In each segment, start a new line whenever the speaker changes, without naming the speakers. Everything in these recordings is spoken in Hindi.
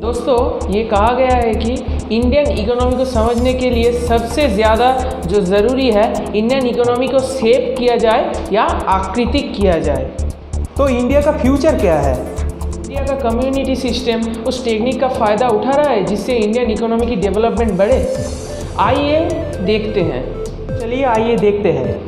दोस्तों, ये कहा गया है कि इंडियन इकोनॉमी को समझने के लिए सबसे ज़्यादा जो ज़रूरी है, इंडियन इकोनॉमी को शेप किया जाए या आकृतिक किया जाए।
तो इंडिया का फ्यूचर क्या है?
इंडिया का कम्युनिटी सिस्टम उस टेक्निक का फ़ायदा उठा रहा है जिससे इंडियन इकोनॉमी की डेवलपमेंट बढ़े। आइए देखते हैं।
चलिए आइए देखते हैं।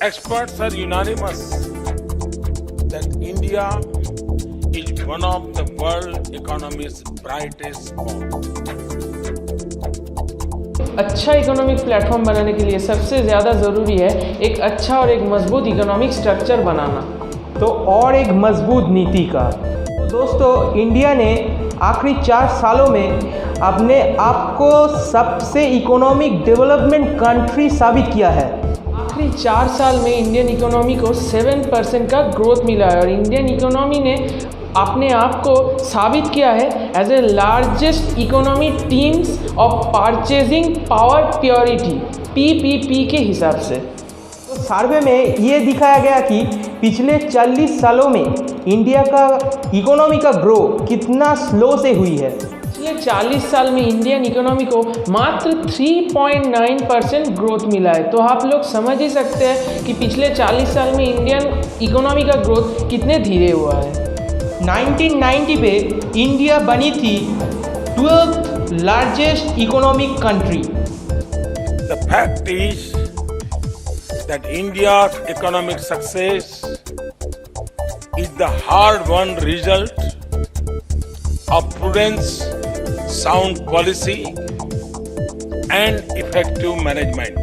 Experts are unanimous that India is one of the world economy's brightest spots.
अच्छा इकोनॉमिक प्लेटफॉर्म बनाने के लिए सबसे ज़्यादा ज़रूरी है एक अच्छा और एक मजबूत इकोनॉमिक स्ट्रक्चर बनाना।
तो और एक मजबूत नीति का। तो दोस्तों, इंडिया ने आखिरी 4 सालों में अपने आप को सबसे इकोनॉमिक डेवलपमेंट कंट्री साबित किया है।
आखिरी 4 साल में इंडियन इकोनॉमी को 7% का ग्रोथ मिला है और इंडियन इकोनॉमी ने अपने आप को साबित किया है as a largest economy terms of purchasing power parity PPP के हिसाब से।
तो सर्वे में ये दिखाया गया कि पिछले 40 सालों में इंडिया का इकोनॉमी का ग्रो कितना स्लो से हुई है।
पिछले 40 साल में इंडियन इकोनॉमी को मात्र 3.9% ग्रोथ मिला है। तो आप लोग समझ ही सकते हैं कि पिछले 40 साल में इंडियन इकोनॉमी का ग्रोथ कितने धीरे हुआ है।
1990 पे इंडिया बनी थी 12th largest economic country.
The fact is that India's economic success is the hard-won result of prudence, sound policy, and effective management.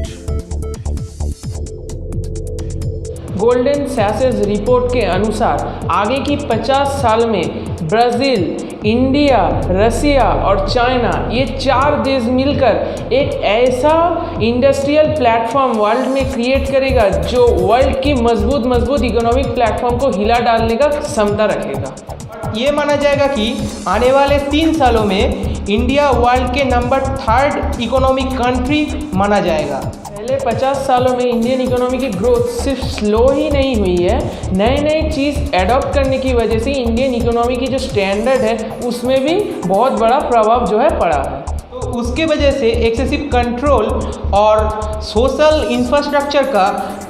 Goldman Sachs report के अनुसार आगे की 50 साल में ब्राज़ील, इंडिया, रसिया और चाइना, ये 4 देश मिलकर एक ऐसा इंडस्ट्रियल प्लेटफॉर्म वर्ल्ड में क्रिएट करेगा जो वर्ल्ड की मजबूत इकोनॉमिक प्लेटफॉर्म को हिला डालने का क्षमता रखेगा।
ये माना जाएगा कि आने वाले 3 सालों में इंडिया वर्ल्ड के नंबर 3rd इकोनॉमिक कंट्री माना जाएगा।
पहले 50 सालों में इंडियन इकोनॉमी की ग्रोथ सिर्फ स्लो ही नहीं हुई है, नए चीज़ एडॉप्ट करने की वजह से इंडियन इकोनॉमी की जो स्टैंडर्ड है उसमें भी बहुत बड़ा प्रभाव जो है पड़ा है।
तो उसके वजह से एक्सेसिव कंट्रोल और सोशल इंफ्रास्ट्रक्चर का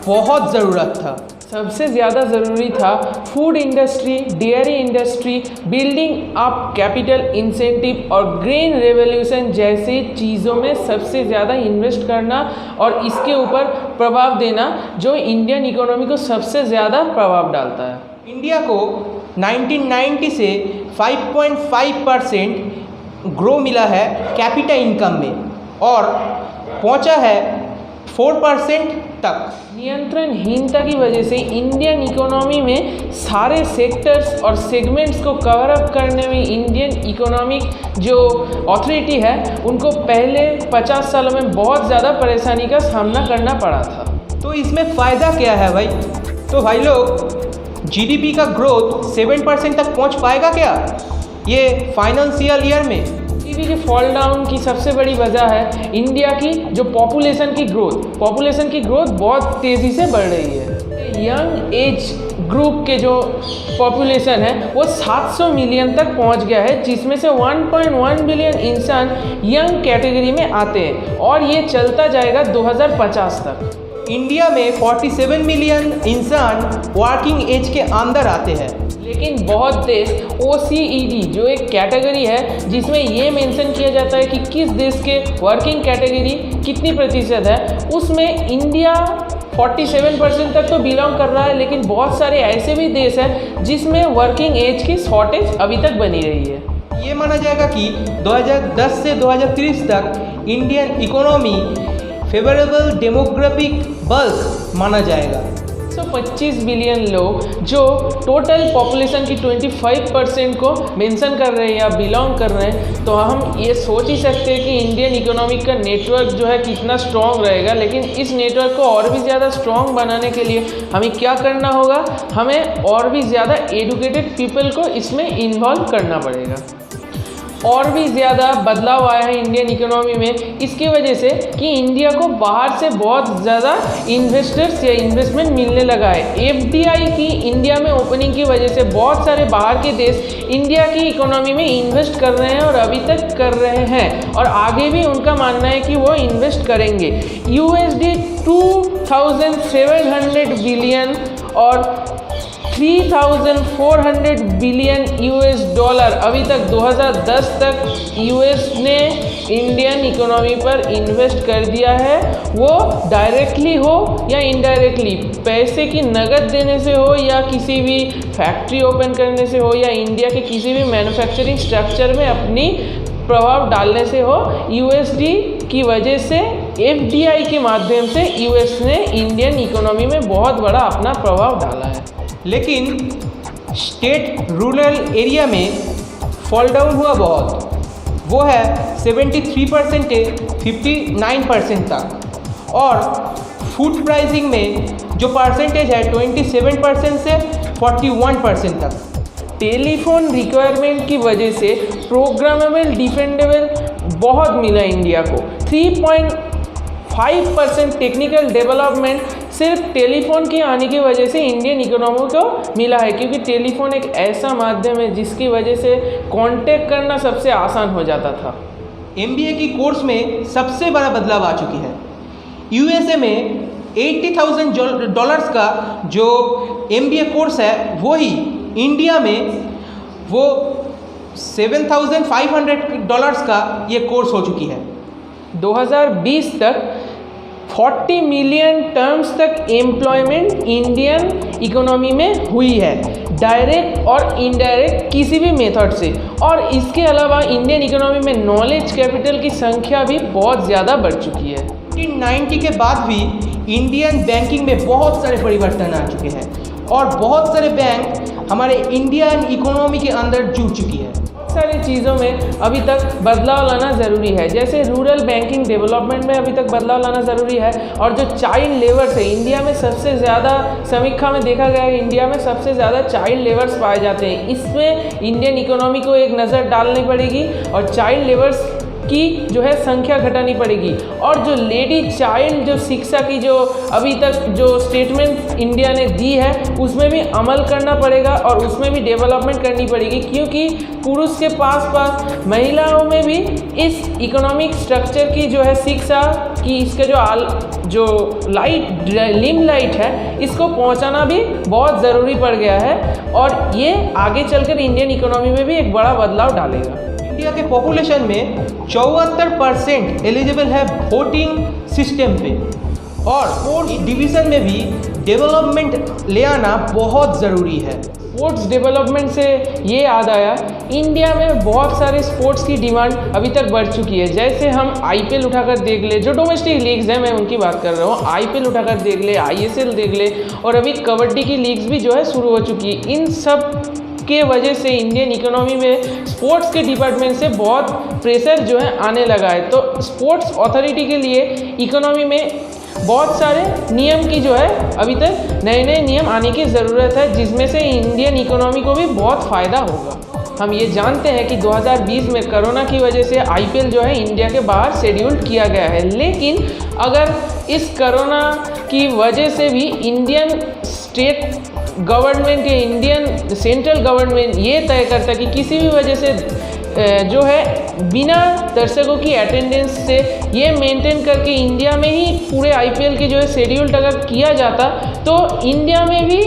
बहुत ज़रूरत था।
सबसे ज़्यादा ज़रूरी था food industry, dairy industry, building up capital incentive और ग्रीन रेवोल्यूशन जैसी चीज़ों में सबसे ज़्यादा इन्वेस्ट करना और इसके ऊपर प्रभाव देना जो इंडियन इकोनॉमी को सबसे ज़्यादा प्रभाव डालता है।
इंडिया को 1990 से 5.5% ग्रो मिला है कैपिटा इनकम में और पहुंचा है 4% तक।
नियंत्रणहीनता की वजह से इंडियन इकोनॉमी में सारे सेक्टर्स और सेगमेंट्स को कवर अप करने में इंडियन इकोनॉमिक जो अथॉरिटी है उनको पहले 50 सालों में बहुत ज़्यादा परेशानी का सामना करना पड़ा था।
तो इसमें फ़ायदा क्या है भाई? तो भाई लोग, GDP का ग्रोथ 7% तक पहुंच पाएगा क्या ये फाइनेंशियल ईयर में?
GDP के फॉल डाउन की सबसे बड़ी वजह है इंडिया की जो पॉपुलेशन की ग्रोथ बहुत तेज़ी से बढ़ रही है। यंग एज ग्रुप के जो पॉपुलेशन है वो 700 मिलियन तक पहुंच गया है, जिसमें से 1.1 बिलियन इंसान यंग कैटेगरी में आते हैं और ये चलता जाएगा 2050 तक।
इंडिया में 47 मिलियन इंसान वर्किंग एज के अंदर आते हैं।
लेकिन बहुत देश OECD जो एक कैटेगरी है जिसमें ये मेंशन किया जाता है कि किस देश के वर्किंग कैटेगरी कितनी प्रतिशत है, उसमें इंडिया 47% तक तो बिलोंग कर रहा है। लेकिन बहुत सारे ऐसे भी देश हैं जिसमें वर्किंग एज की शॉर्टेज अभी तक बनी रही है।
ये माना जाएगा कि 2010 से 2030 तक Indian economy favourable demographic bulk माना जाएगा।
125 बिलियन लोग जो टोटल पॉपुलेशन की 25% को मेंशन कर रहे हैं या बिलोंग कर रहे हैं, तो हम ये सोच ही सकते हैं कि इंडियन इकोनॉमिक का नेटवर्क जो है कितना स्ट्रॉन्ग रहेगा। लेकिन इस नेटवर्क को और भी ज़्यादा स्ट्रॉन्ग बनाने के लिए हमें क्या करना होगा, हमें और भी ज़्यादा एजुकेटेड पीपल को इसमें इन्वॉल्व करना पड़ेगा। और भी ज़्यादा बदलाव आया है इंडियन इकोनॉमी में इसकी वजह से कि इंडिया को बाहर से बहुत ज़्यादा इन्वेस्टर्स या इन्वेस्टमेंट मिलने लगा है। एफडीआई की इंडिया में ओपनिंग की वजह से बहुत सारे बाहर के देश इंडिया की इकोनॉमी में इन्वेस्ट कर रहे हैं और अभी तक कर रहे हैं और आगे भी उनका मानना है कि वो इन्वेस्ट करेंगे। USD 2700 बिलियन और 3400 बिलियन US डॉलर अभी तक 2010 तक US ने इंडियन इकोनॉमी पर इन्वेस्ट कर दिया है। वो डायरेक्टली हो या इनडायरेक्टली, पैसे की नकद देने से हो या किसी भी फैक्ट्री ओपन करने से हो या इंडिया के किसी भी मैन्युफैक्चरिंग स्ट्रक्चर में अपनी प्रभाव डालने से हो, USD की वजह से FDI के माध्यम से US ने इंडियन इकोनॉमी में बहुत बड़ा अपना प्रभाव डाला है।
लेकिन स्टेट रूरल एरिया में फॉल डाउन हुआ बहुत, वो है 73% से 59% तक। और फूड प्राइसिंग में जो परसेंटेज है 27% से 41% तक।
टेलीफोन रिक्वायरमेंट की वजह से प्रोग्रामेबल डिफेंडेबल बहुत मिला इंडिया को। 3.5% टेक्निकल डेवलपमेंट सिर्फ टेलीफोन के आने की वजह से इंडियन इकोनॉमी को मिला है, क्योंकि टेलीफोन एक ऐसा माध्यम है जिसकी वजह से कांटेक्ट करना सबसे आसान हो जाता था।
MBA की कोर्स में सबसे बड़ा बदलाव आ चुकी है। USA में $80,000 का जो MBA कोर्स है वही इंडिया में वो $7,500 का ये कोर्स हो चुकी है।
2020 तक 40 मिलियन टर्म्स तक एम्प्लॉयमेंट इंडियन इकोनॉमी में हुई है, डायरेक्ट और इनडायरेक्ट किसी भी मेथड से। और इसके अलावा इंडियन इकोनॉमी में नॉलेज कैपिटल की संख्या भी बहुत ज़्यादा बढ़ चुकी है।
1990 के बाद भी इंडियन बैंकिंग में बहुत सारे परिवर्तन आ चुके हैं और बहुत सारे बैंक हमारे इंडियन इकोनॉमी के अंदर जुड़ चुकी है।
बहुत सारी चीज़ों में अभी तक बदलाव लाना ज़रूरी है, जैसे रूरल बैंकिंग डेवलपमेंट में अभी तक बदलाव लाना ज़रूरी है। और जो चाइल्ड लेबर्स है, इंडिया में सबसे ज़्यादा समीक्षा में देखा गया है, इंडिया में सबसे ज़्यादा चाइल्ड लेबर्स पाए जाते हैं। इसमें इंडियन इकोनॉमी को एक नज़र डालनी पड़ेगी और चाइल्ड लेबर्स की जो है संख्या घटानी पड़ेगी। और जो लेडी चाइल्ड जो शिक्षा की जो अभी तक जो स्टेटमेंट इंडिया ने दी है उसमें भी अमल करना पड़ेगा और उसमें भी डेवलपमेंट करनी पड़ेगी, क्योंकि पुरुष के पास महिलाओं में भी इस इकोनॉमिक स्ट्रक्चर की जो है शिक्षा की इसका जो लिम लाइट है इसको पहुंचाना भी बहुत ज़रूरी पड़ गया है और ये आगे चलकर इंडियन इकोनॉमी में भी एक बड़ा बदलाव डालेगा।
इंडिया के पॉपुलेशन में 74% एलिजिबल है वोटिंग सिस्टम पे और स्पोर्ट्स डिवीज़न में भी डेवलपमेंट ले आना बहुत ज़रूरी है।
स्पोर्ट्स डेवलपमेंट से ये याद आया, इंडिया में बहुत सारे स्पोर्ट्स की डिमांड अभी तक बढ़ चुकी है। जैसे हम IPL उठाकर देख ले, जो डोमेस्टिक लीग्स हैं मैं उनकी बात कर रहा हूँ, IPL उठाकर देख ले, ISL देख ले और अभी कबड्डी की लीग्स भी जो है शुरू हो चुकी है। इन सब के वजह से इंडियन इकोनॉमी में स्पोर्ट्स के डिपार्टमेंट से बहुत प्रेशर जो है आने लगा है। तो स्पोर्ट्स अथॉरिटी के लिए इकोनॉमी में बहुत सारे नियम की जो है अभी तक नए नए नियम आने की ज़रूरत है, जिसमें से इंडियन इकोनॉमी को भी बहुत फ़ायदा होगा। हम ये जानते हैं कि 2020 में कोरोना की वजह से IPL जो है इंडिया के बाहर शेड्यूल किया गया है, लेकिन अगर इस कोरोना की वजह से भी इंडियन स्टेट गवर्नमेंट के इंडियन सेंट्रल गवर्नमेंट ये तय करता कि किसी भी वजह से जो है बिना दर्शकों की अटेंडेंस से ये मेंटेन करके इंडिया में ही पूरे IPL के जो है शेड्यूल अगर किया जाता तो इंडिया में भी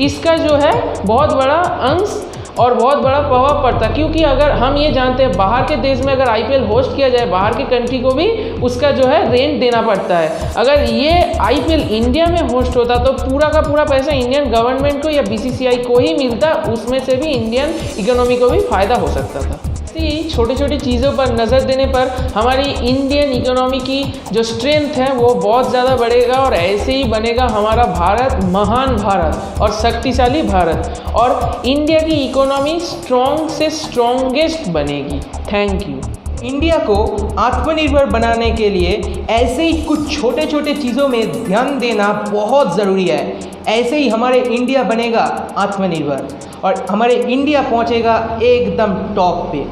इसका जो है बहुत बड़ा अंश और बहुत बड़ा प्रभाव पड़ता। क्योंकि अगर हम ये जानते हैं बाहर के देश में अगर IPL होस्ट किया जाए, बाहर की कंट्री को भी उसका जो है रेंट देना पड़ता है। अगर ये IPL इंडिया में होस्ट होता तो पूरा का पूरा पैसा इंडियन गवर्नमेंट को या BCCI को ही मिलता, उसमें से भी इंडियन इकोनॉमी को भी फ़ायदा हो सकता था। ऐसे ही छोटी छोटी चीज़ों पर नज़र देने पर हमारी इंडियन इकोनॉमी की जो स्ट्रेंथ है वो बहुत ज़्यादा बढ़ेगा और ऐसे ही बनेगा हमारा भारत महान भारत और शक्तिशाली भारत और इंडिया की इकोनॉमी स्ट्रॉन्ग से स्ट्रॉन्गेस्ट बनेगी। Thank you.
इंडिया को आत्मनिर्भर बनाने के लिए ऐसे ही कुछ छोटे छोटे चीज़ों में ध्यान देना बहुत ज़रूरी है। ऐसे ही हमारे इंडिया बनेगा आत्मनिर्भर और हमारे इंडिया पहुंचेगा एकदम टॉप पे।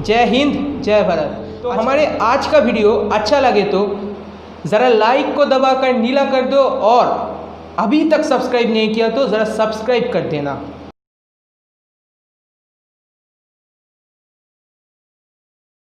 जय हिंद, जय भारत। तो हमारे आज का वीडियो अच्छा लगे तो ज़रा लाइक को दबाकर नीला कर दो और अभी तक सब्सक्राइब नहीं किया तो ज़रा सब्सक्राइब कर देना।